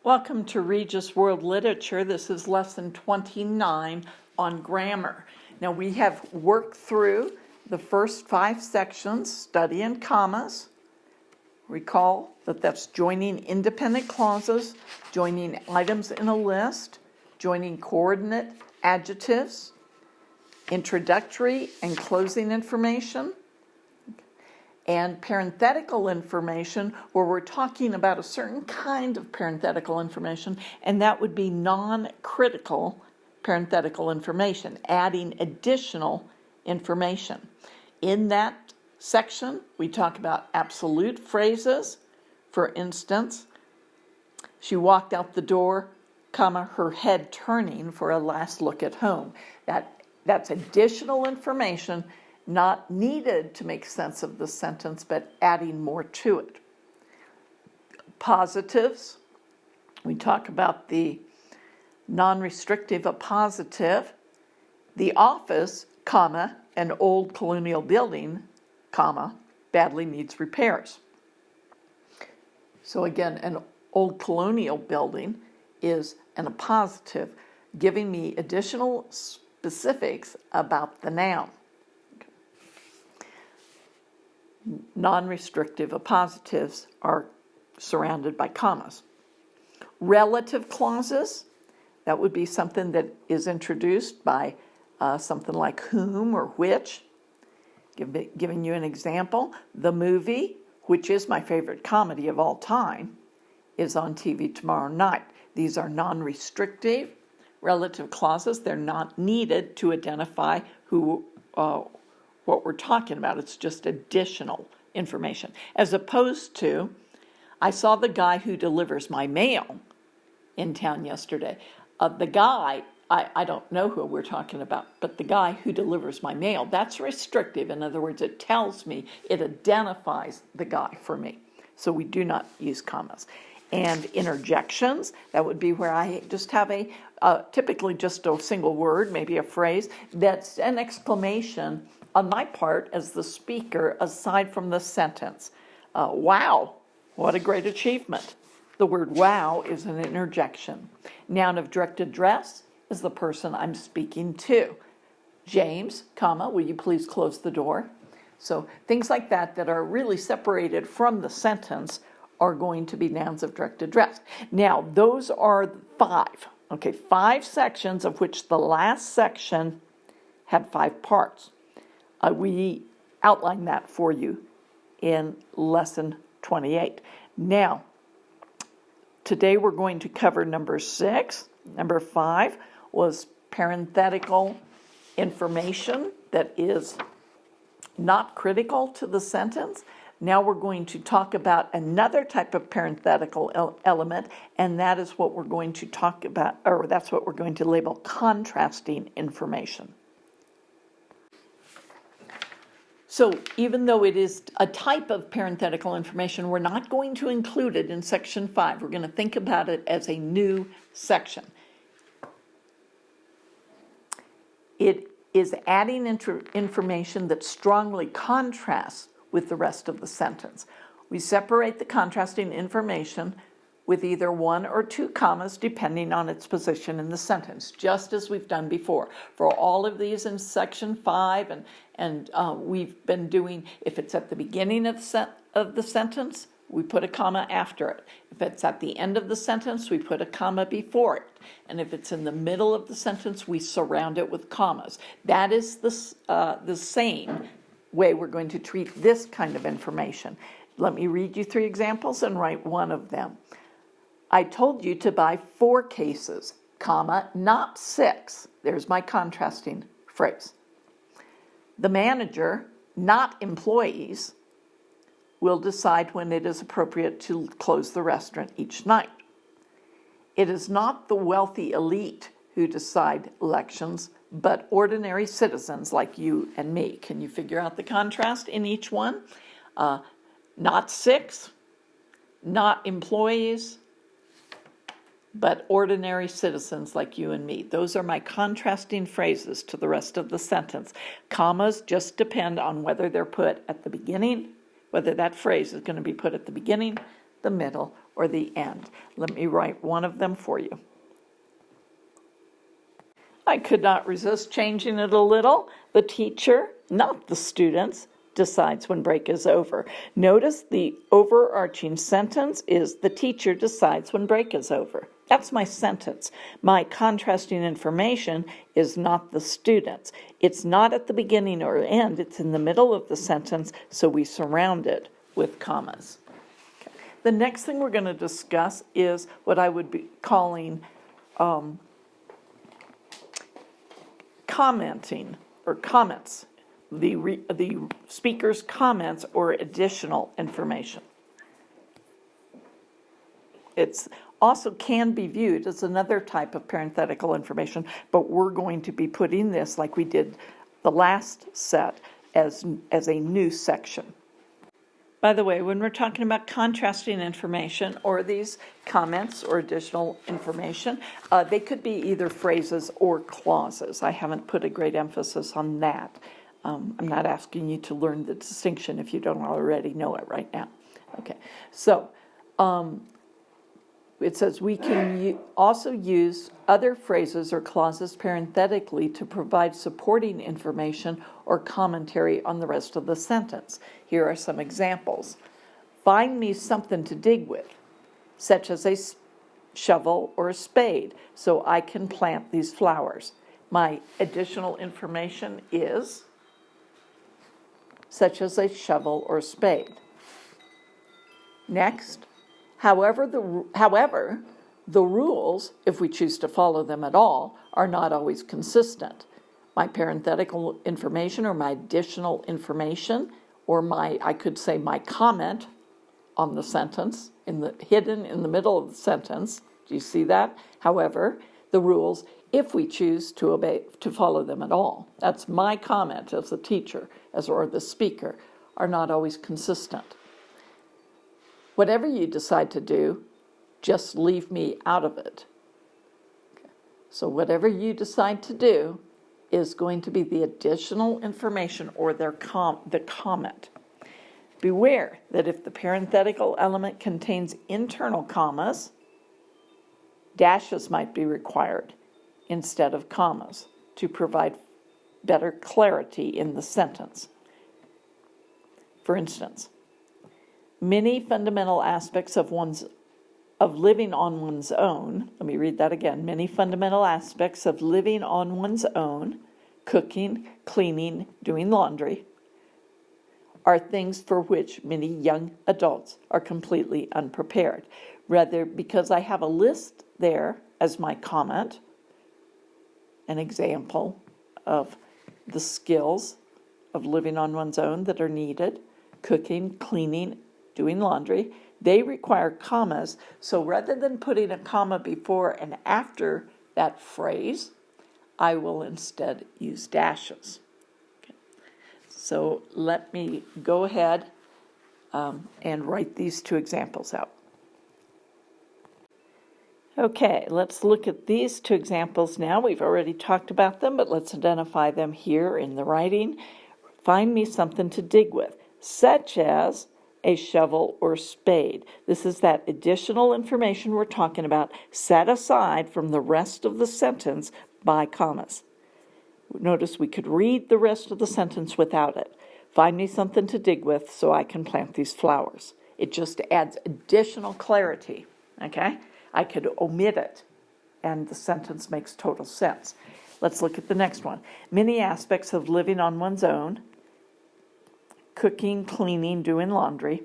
Welcome to Regis World Literature. This is lesson 29 on grammar. Now we have worked through the first 5 sections, study in commas. Recall that that's joining independent clauses, joining items in a list, joining coordinate adjectives, introductory and closing information, and parenthetical information, where we're talking about a certain kind of parenthetical information, and that would be non-critical parenthetical information, adding additional information. In that section, we talk about absolute phrases. For instance, she walked out the door, comma, her head turning for a last look at home. That's additional information not needed to make sense of the sentence, but adding more to it. Positives, we talk about the non-restrictive appositive, the office, comma, an old colonial building, comma, badly needs repairs. So again, an old colonial building is an appositive, giving me additional specifics about the noun. Non-restrictive appositives are surrounded by commas. Relative clauses, that would be something that is introduced by something like whom or which. Giving you an example, the movie, which is my favorite comedy of all time, is on TV tomorrow night. These are non-restrictive relative clauses. They're not needed to identify what we're talking about. It's just additional information. As opposed to, I saw the guy who delivers my mail in town yesterday. The guy, I don't know who we're talking about, but the guy who delivers my mail, that's restrictive. In other words, it tells me, it identifies the guy for me. So we do not use commas. And interjections, that would be where I just have typically just a single word, maybe a phrase, that's an exclamation on my part as the speaker, aside from the sentence. Wow, what a great achievement. The word wow is an interjection. Noun of direct address is the person I'm speaking to. James, comma, will you please close the door? So things like that are really separated from the sentence are going to be nouns of direct address. Now, those are 5. 5 sections, of which the last section had 5 parts. We outline that for you in lesson 28. Now, today we're going to cover number 6. Number 5 was parenthetical information that is not critical to the sentence. Now we're going to talk about another type of parenthetical element, and that is what we're going to talk about, or that's what we're going to label contrasting information. So even though it is a type of parenthetical information, we're not going to include it in section 5. We're going to think about it as a new section. It is adding information that strongly contrasts with the rest of the sentence. We separate the contrasting information with either 1 or 2 commas, depending on its position in the sentence, just as we've done before. For all of these in section 5, and we've been doing, if it's at the beginning of the sentence, we put a comma after it. If it's at the end of the sentence, we put a comma before it. And if it's in the middle of the sentence, we surround it with commas. That is the same way we're going to treat this kind of information. Let me read you 3 examples and write one of them. I told you to buy 4 cases, comma, not 6. There's my contrasting phrase. The manager, not employees, will decide when it is appropriate to close the restaurant each night. It is not the wealthy elite who decide elections, but ordinary citizens like you and me. Can you figure out the contrast in each one? Not 6, not employees, but ordinary citizens like you and me. Those are my contrasting phrases to the rest of the sentence. Commas just depend on whether they're put at the beginning, whether that phrase is going to be put at the beginning, the middle, or the end. Let me write one of them for you. I could not resist changing it a little. The teacher, not the students, decides when break is over. Notice the overarching sentence is the teacher decides when break is over. That's my sentence. My contrasting information is not the students. It's not at the beginning or end. It's in the middle of the sentence, so we surround it with commas. Okay. The next thing we're going to discuss is what I would be calling commenting or comments. The speaker's comments or additional information. It's also can be viewed as another type of parenthetical information, but we're going to be putting this, like we did the last set, as a new section. By the way, when we're talking about contrasting information or these comments or additional information, they could be either phrases or clauses. I haven't put a great emphasis on that. I'm not asking you to learn the distinction if you don't already know it right now. Okay, so it says we can also use other phrases or clauses parenthetically to provide supporting information or commentary on the rest of the sentence. Here are some examples. Find me something to dig with, such as a shovel or a spade, so I can plant these flowers. My additional information is such as a shovel or spade. Next, however, the rules, if we choose to follow them at all, are not always consistent. My parenthetical information or my additional information, or I could say my comment on the sentence, hidden in the middle of the sentence. Do you see that? However, the rules, if we choose to follow them at all, that's my comment as a teacher, or the speaker, are not always consistent. Whatever you decide to do, just leave me out of it. Okay. So whatever you decide to do is going to be the additional information or the comment. Beware that if the parenthetical element contains internal commas, dashes might be required instead of commas to provide better clarity in the sentence. For instance, many fundamental aspects of living on one's own, let me read that again, many fundamental aspects of living on one's own, cooking, cleaning, doing laundry, are things for which many young adults are completely unprepared. Rather, because I have a list there as my comment, an example of the skills of living on one's own that are needed, cooking, cleaning, doing laundry, they require commas. So rather than putting a comma before and after that phrase, I will instead use dashes. Okay. So let me go ahead and write these two examples out. Okay, let's look at these two examples now. We've already talked about them, but let's identify them here in the writing. Find me something to dig with, such as a shovel or spade. This is that additional information we're talking about, set aside from the rest of the sentence by commas. Notice we could read the rest of the sentence without it. Find me something to dig with so I can plant these flowers. It just adds additional clarity, okay? I could omit it, and the sentence makes total sense. Let's look at the next one. Many aspects of living on one's own, cooking, cleaning, doing laundry,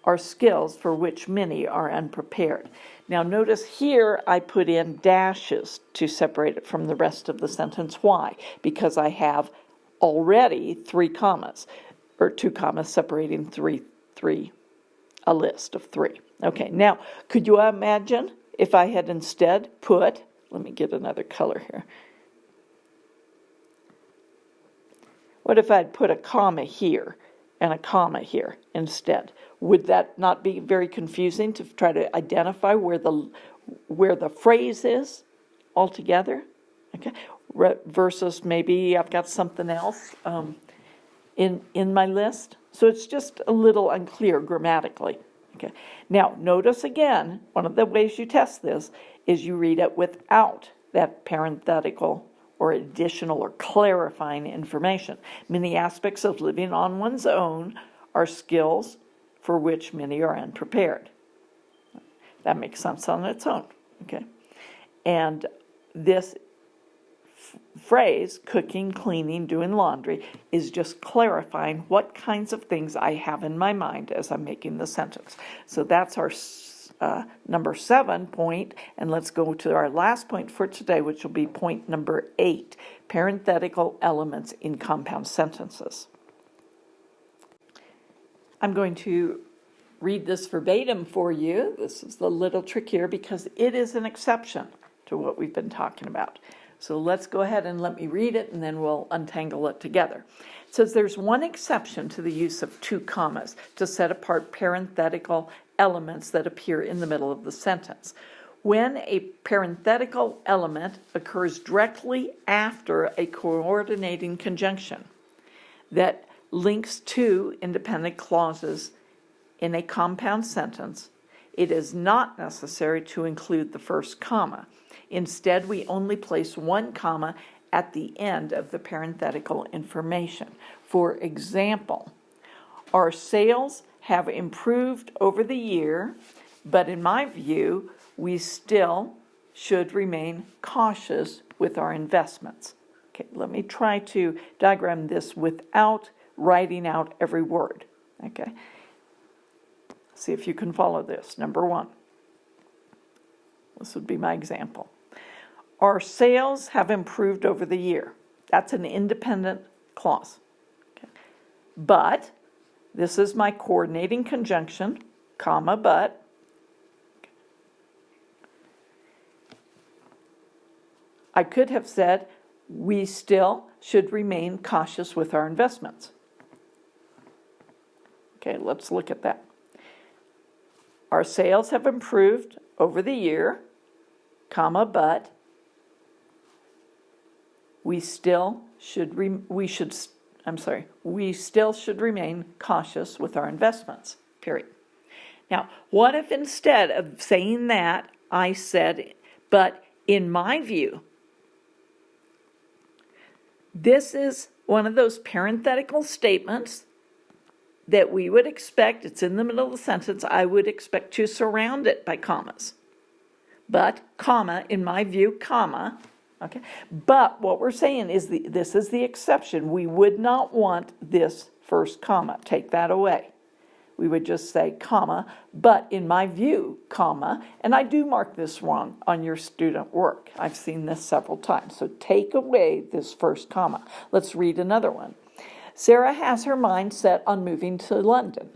are skills for which many are unprepared. Now notice here I put in dashes to separate it from the rest of the sentence. Why? Because I have already 3 commas, or 2 commas separating a list of 3. Okay, now could you imagine if I had instead put, let me get another color here. What if I'd put a comma here and a comma here instead? Would that not be very confusing to try to identify where the phrase is altogether? Okay, versus maybe I've got something else in my list. So it's just a little unclear grammatically. Okay. Now, notice again, one of the ways you test this is you read it without that parenthetical or additional or clarifying information. Many aspects of living on one's own are skills for which many are unprepared. That makes sense on its own. Okay. And this phrase, cooking, cleaning, doing laundry, is just clarifying what kinds of things I have in my mind as I'm making the sentence. So that's our number 7 point, and let's go to our last point for today, which will be point number 8, parenthetical elements in compound sentences. I'm going to read this verbatim for you. This is a little trickier because it is an exception to what we've been talking about. So let's go ahead and let me read it, and then we'll untangle it together. It says there's one exception to the use of 2 commas to set apart parenthetical elements that appear in the middle of the sentence. When a parenthetical element occurs directly after a coordinating conjunction that links 2 independent clauses in a compound sentence, it is not necessary to include the first comma. Instead, we only place 1 comma at the end of the parenthetical information. For example, our sales have improved over the year, but in my view, we still should remain cautious with our investments. Okay, let me try to diagram this without writing out every word. Okay, see if you can follow this. Number 1. This would be my example. Our sales have improved over the year. That's an independent clause. Okay. But, this is my coordinating conjunction, comma, but. I could have said, we still should remain cautious with our investments. Okay, let's look at that. Our sales have improved over the year, comma, but we still should remain cautious with our investments, period. Now, what if instead of saying that, I said, but in my view, this is one of those parenthetical statements that we would expect, it's in the middle of the sentence, I would expect to surround it by commas. But, comma, in my view, comma, okay? But what we're saying is this is the exception. We would not want this first comma. Take that away. We would just say, comma, but in my view, comma, and I do mark this wrong on your student work. I've seen this several times. So take away this first comma. Let's read another one. Sarah has her mind set on moving to London,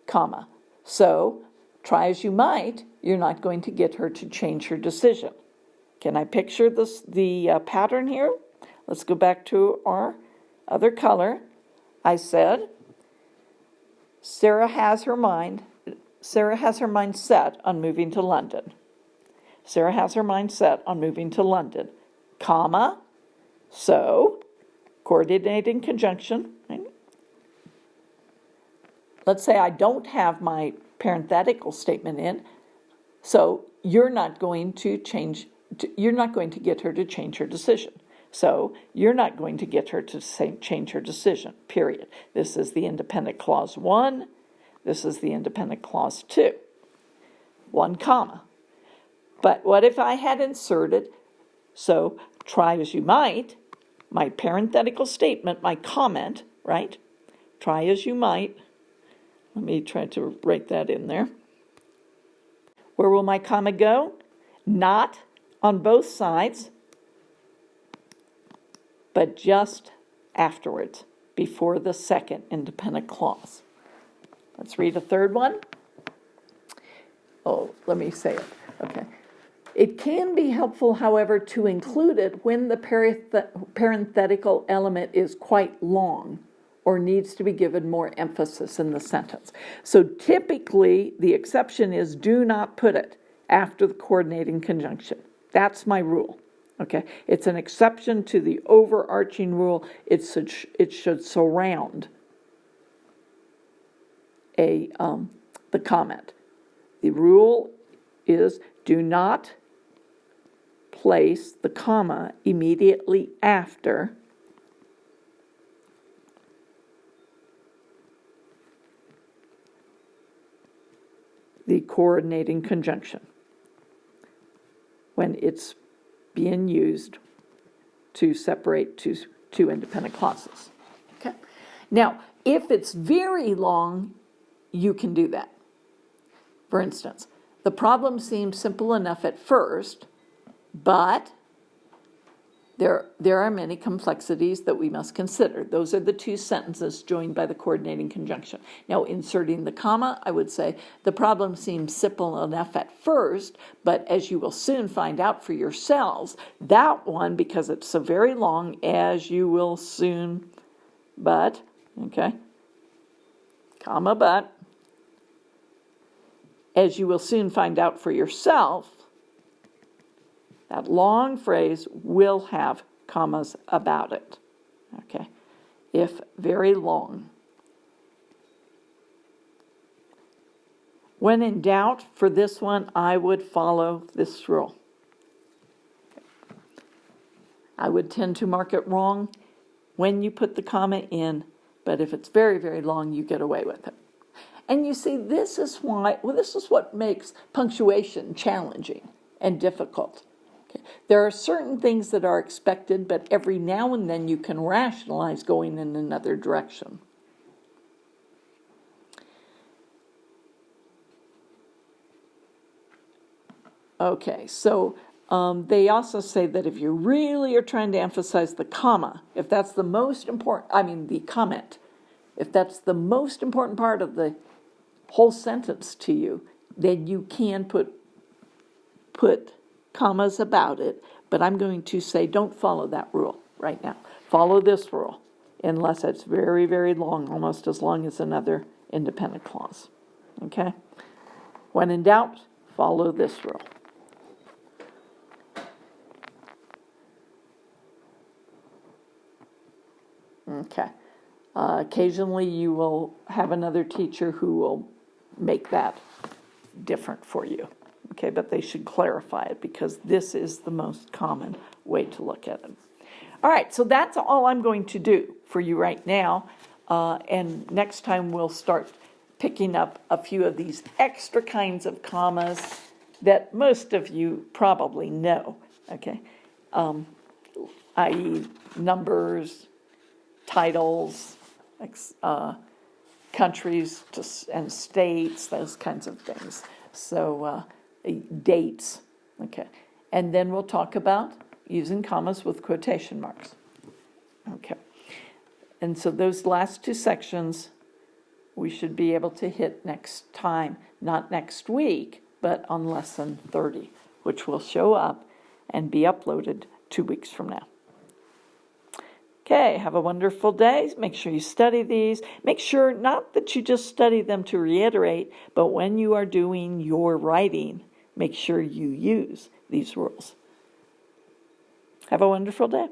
comma. So, try as you might, you're not going to get her to change her decision. Can I picture the pattern here? Let's go back to our other color. I said, Sarah has her mind set on moving to London. Sarah has her mind set on moving to London, comma, so, coordinating conjunction. Right? Let's say I don't have my parenthetical statement in, so you're not going to get her to change her decision. So you're not going to get her to change her decision, period. This is the independent clause 1. This is the independent clause 2. 1 comma. But what if I had inserted, so try as you might, my parenthetical statement, my comment, right? Try as you might. Let me try to write that in there. Where will my comma go? Not on both sides, but just afterwards, before the second independent clause. Let's read a third one. Oh, let me say it. Okay. It can be helpful, however, to include it when the parenthetical element is quite long or needs to be given more emphasis in the sentence. So typically, the exception is do not put it after the coordinating conjunction. That's my rule. Okay, it's an exception to the overarching rule. It should surround a the comment. The rule is do not place the comma immediately after the coordinating conjunction when it's being used to separate two independent clauses. Okay. Now, if it's very long, you can do that. For instance, the problem seemed simple enough at first, but there are many complexities that we must consider. Those are the two sentences joined by the coordinating conjunction. Now, inserting the comma, I would say, the problem seems simple enough at first, but as you will soon find out for yourselves, that one, because it's so very long, as you will soon, but, okay, comma, but, as you will soon find out for yourself, that long phrase will have commas about it, okay, if very long. When in doubt, for this one, I would follow this rule. I would tend to mark it wrong when you put the comma in, but if it's very, very long, you get away with it. And you see, this is what makes punctuation challenging and difficult. There are certain things that are expected, but every now and then you can rationalize going in another direction. Okay, so they also say that if you really are trying to emphasize the comma, if that's the most important, the comment, if that's the most important part of the whole sentence to you, then you can put commas about it, but I'm going to say don't follow that rule right now. Follow this rule, unless it's very, very long, almost as long as another independent clause. Okay? When in doubt, follow this rule. Okay. Occasionally you will have another teacher who will make that different for you. Okay, but they should clarify it because this is the most common way to look at it. All right, so that's all I'm going to do for you right now. And next time we'll start picking up a few of these extra kinds of commas that most of you probably know, okay? I.e. numbers, titles, countries and states, those kinds of things. So dates, okay. And then we'll talk about using commas with quotation marks. Okay. And so those last two sections we should be able to hit next time, not next week, but on lesson 30, which will show up and be uploaded 2 weeks from now. Okay, have a wonderful day. Make sure you study these. Make sure not that you just study them to reiterate, but when you are doing your writing, make sure you use these rules. Have a wonderful day.